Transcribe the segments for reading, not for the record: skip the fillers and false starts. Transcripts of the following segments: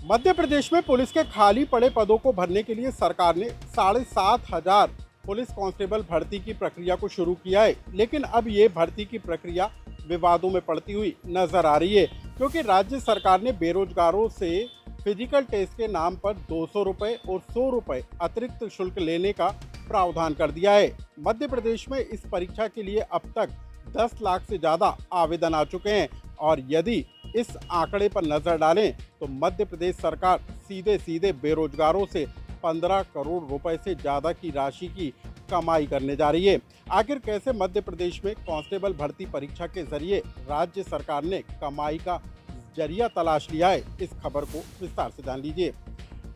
मध्य प्रदेश में पुलिस के खाली पड़े पदों को भरने के लिए सरकार ने 7,500 पुलिस कांस्टेबल भर्ती की प्रक्रिया को शुरू किया है। लेकिन अब ये भर्ती की प्रक्रिया विवादों में पड़ती हुई नजर आ रही है, क्योंकि राज्य सरकार ने बेरोजगारों से फिजिकल टेस्ट के नाम पर 200 रुपये और 100 रुपये अतिरिक्त शुल्क लेने का प्रावधान कर दिया है। मध्य प्रदेश में इस परीक्षा के लिए अब तक 10 लाख से ज़्यादा आवेदन आ चुके हैं और यदि इस आंकड़े पर नजर डालें तो मध्य प्रदेश सरकार सीधे सीधे बेरोजगारों से 15 करोड़ रुपए से ज़्यादा की राशि की कमाई करने जा रही है। आखिर कैसे मध्य प्रदेश में कांस्टेबल भर्ती परीक्षा के जरिए राज्य सरकार ने कमाई का जरिया तलाश लिया है, इस खबर को विस्तार से जान लीजिए।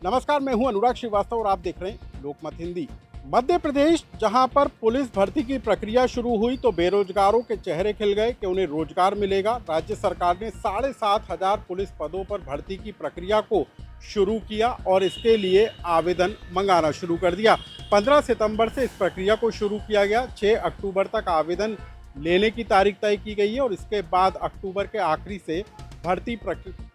नमस्कार, मैं हूं अनुराग श्रीवास्तव और आप देख रहे हैं लोकमत हिंदी। मध्य प्रदेश जहां पर पुलिस भर्ती की प्रक्रिया शुरू हुई तो बेरोजगारों के चेहरे खिल गए कि उन्हें रोजगार मिलेगा। राज्य सरकार ने 7,500 पुलिस पदों पर भर्ती की प्रक्रिया को शुरू किया और इसके लिए आवेदन मंगाना शुरू कर दिया। 15 सितंबर से इस प्रक्रिया को शुरू किया गया। 6 अक्टूबर तक आवेदन लेने की तारीख तय की गई है और इसके बाद अक्टूबर के आखिरी से भर्ती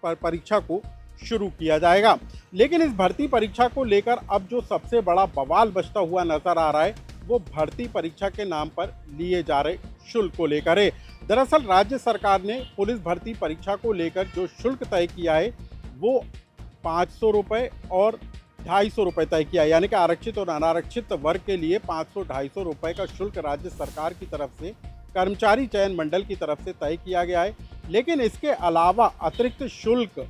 परीक्षा को शुरू किया जाएगा। लेकिन इस भर्ती परीक्षा को लेकर अब जो सबसे बड़ा बवाल बचता हुआ नजर आ रहा है वो भर्ती परीक्षा के नाम पर लिए जा रहे शुल्क को लेकर है। दरअसल राज्य सरकार ने पुलिस भर्ती परीक्षा को लेकर जो शुल्क तय किया है वो 500 रुपये और 250 रुपये तय किया है, यानी कि आरक्षित और अनारक्षित वर्ग के लिए 500-250 रुपये का शुल्क राज्य सरकार की तरफ से कर्मचारी चयन मंडल की तरफ से तय किया गया है। लेकिन इसके अलावा अतिरिक्त शुल्क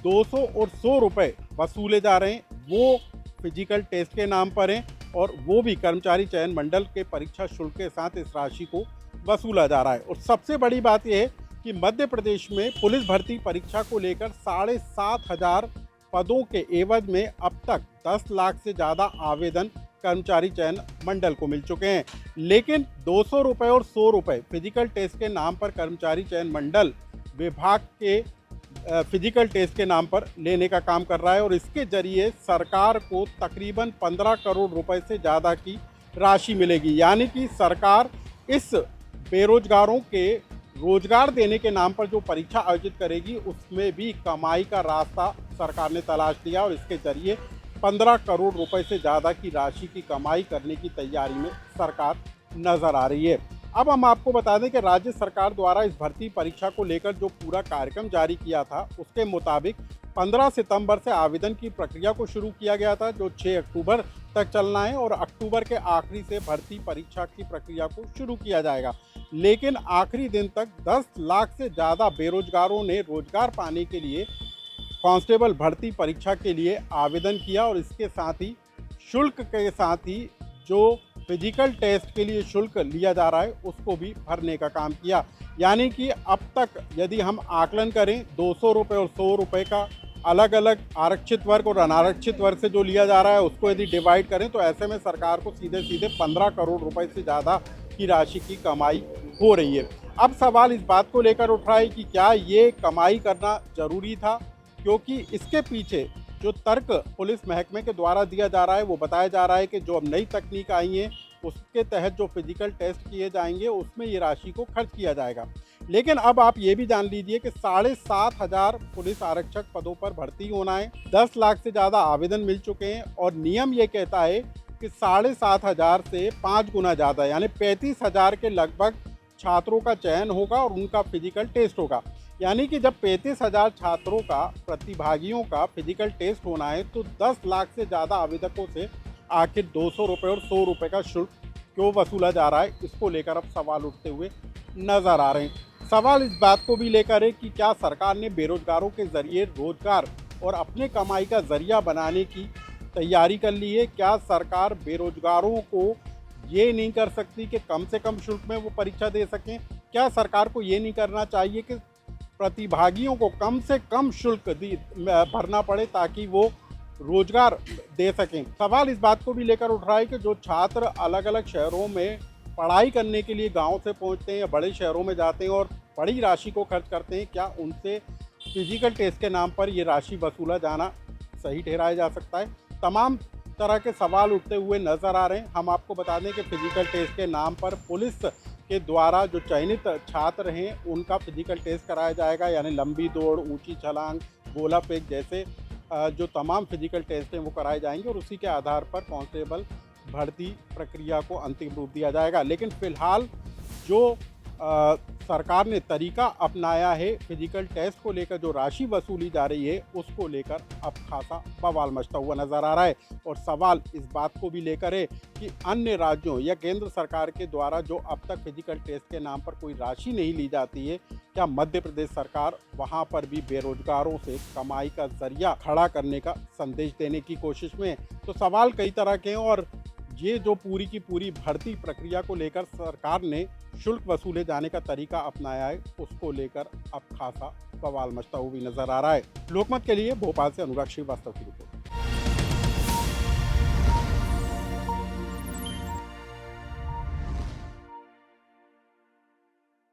200 और 100 रुपये वसूले जा रहे हैं, वो फिजिकल टेस्ट के नाम पर हैं और वो भी कर्मचारी चयन मंडल के परीक्षा शुल्क के साथ इस राशि को वसूला जा रहा है। और सबसे बड़ी बात यह है कि मध्य प्रदेश में पुलिस भर्ती परीक्षा को लेकर 7,500 पदों के एवज में अब तक 10 लाख से ज़्यादा आवेदन कर्मचारी चयन मंडल को मिल चुके हैं। लेकिन 200 रुपये और 100 रुपये फिजिकल टेस्ट के नाम पर कर्मचारी चयन मंडल विभाग के फिजिकल टेस्ट के नाम पर लेने का काम कर रहा है और इसके जरिए सरकार को तकरीबन 15 करोड़ रुपए से ज़्यादा की राशि मिलेगी। यानी कि सरकार इस बेरोजगारों के रोजगार देने के नाम पर जो परीक्षा आयोजित करेगी उसमें भी कमाई का रास्ता सरकार ने तलाश लिया और इसके जरिए 15 करोड़ रुपए से ज़्यादा की राशि की कमाई करने की तैयारी में सरकार नज़र आ रही है। अब हम आपको बता दें कि राज्य सरकार द्वारा इस भर्ती परीक्षा को लेकर जो पूरा कार्यक्रम जारी किया था उसके मुताबिक 15 सितंबर से आवेदन की प्रक्रिया को शुरू किया गया था, जो 6 अक्टूबर तक चलना है और अक्टूबर के आखिरी से भर्ती परीक्षा की प्रक्रिया को शुरू किया जाएगा। लेकिन आखिरी दिन तक 10 लाख से ज़्यादा बेरोजगारों ने रोजगार पाने के लिए कांस्टेबल भर्ती परीक्षा के लिए आवेदन किया और इसके साथ ही शुल्क के साथ ही जो फिजिकल टेस्ट के लिए शुल्क लिया जा रहा है उसको भी भरने का काम किया। यानी कि अब तक यदि हम आकलन करें 200 रुपये और 100 रुपये का अलग अलग आरक्षित वर्ग और अनारक्षित वर्ग से जो लिया जा रहा है उसको यदि डिवाइड करें तो ऐसे में सरकार को सीधे सीधे 15 करोड़ रुपए से ज़्यादा की राशि की कमाई हो रही है। अब सवाल इस बात को लेकर उठ रहा है कि क्या ये कमाई करना ज़रूरी था, क्योंकि इसके पीछे जो तर्क पुलिस महकमे के द्वारा दिया जा रहा है वो बताया जा रहा है कि जो अब नई तकनीक आई है उसके तहत जो फिजिकल टेस्ट किए जाएंगे उसमें ये राशि को खर्च किया जाएगा। लेकिन अब आप ये भी जान लीजिए कि 7,500 पुलिस आरक्षक पदों पर भर्ती होना है, 10 लाख से ज़्यादा आवेदन मिल चुके हैं और नियम ये कहता है कि 7,500 से 5 गुना ज़्यादा यानी 35,000 के लगभग छात्रों का चयन होगा और उनका फिजिकल टेस्ट होगा। यानी कि जब 35,000 छात्रों का प्रतिभागियों का फिजिकल टेस्ट होना है तो 10 लाख से ज़्यादा आवेदकों से आखिर 200 रुपये और 100 रुपये का शुल्क क्यों वसूला जा रहा है, इसको लेकर अब सवाल उठते हुए नज़र आ रहे हैं। सवाल इस बात को भी लेकर है कि क्या सरकार ने बेरोजगारों के ज़रिए रोजगार और अपने कमाई का ज़रिया बनाने की तैयारी कर ली है? क्या सरकार बेरोजगारों को ये नहीं कर सकती कि कम से कम शुल्क में वो परीक्षा दे सकें? क्या सरकार को ये नहीं करना चाहिए कि प्रतिभागियों को कम से कम शुल्क भरना पड़े ताकि वो रोजगार दे सकें? सवाल इस बात को भी लेकर उठ रहा है कि जो छात्र अलग अलग शहरों में पढ़ाई करने के लिए गांव से पहुंचते हैं या बड़े शहरों में जाते हैं और बड़ी राशि को खर्च करते हैं, क्या उनसे फिजिकल टेस्ट के नाम पर ये राशि वसूला जाना सही ठहराया जा सकता है? तमाम तरह के सवाल उठते हुए नज़र आ रहे हैं। हम आपको बता दें कि फिजिकल टेस्ट के नाम पर पुलिस के द्वारा जो चयनित छात्र हैं उनका फिजिकल टेस्ट कराया जाएगा, यानी लंबी दौड़, ऊंची छलांग, गोला फेंक जैसे जो तमाम फिजिकल टेस्ट हैं वो कराए जाएंगे और उसी के आधार पर कांस्टेबल भर्ती प्रक्रिया को अंतिम रूप दिया जाएगा। लेकिन फिलहाल जो सरकार ने तरीका अपनाया है फिजिकल टेस्ट को लेकर, जो राशि वसूली जा रही है उसको लेकर अब खासा बवाल मचता हुआ नजर आ रहा है। और सवाल इस बात को भी लेकर है कि अन्य राज्यों या केंद्र सरकार के द्वारा जो अब तक फिजिकल टेस्ट के नाम पर कोई राशि नहीं ली जाती है, क्या मध्य प्रदेश सरकार वहां पर भी बेरोजगारों से कमाई का जरिया खड़ा करने का संदेश देने की कोशिश में? तो सवाल कई तरह के हैं और ये जो पूरी की पूरी भर्ती प्रक्रिया को लेकर सरकार ने शुल्क वसूले जाने का तरीका अपनाया है, उसको लेकर अब खासा बवाल मचता हुआ भी नजर आ रहा है। लोकमत के लिए भोपाल से अनुराग श्रीवास्तव की रिपोर्ट।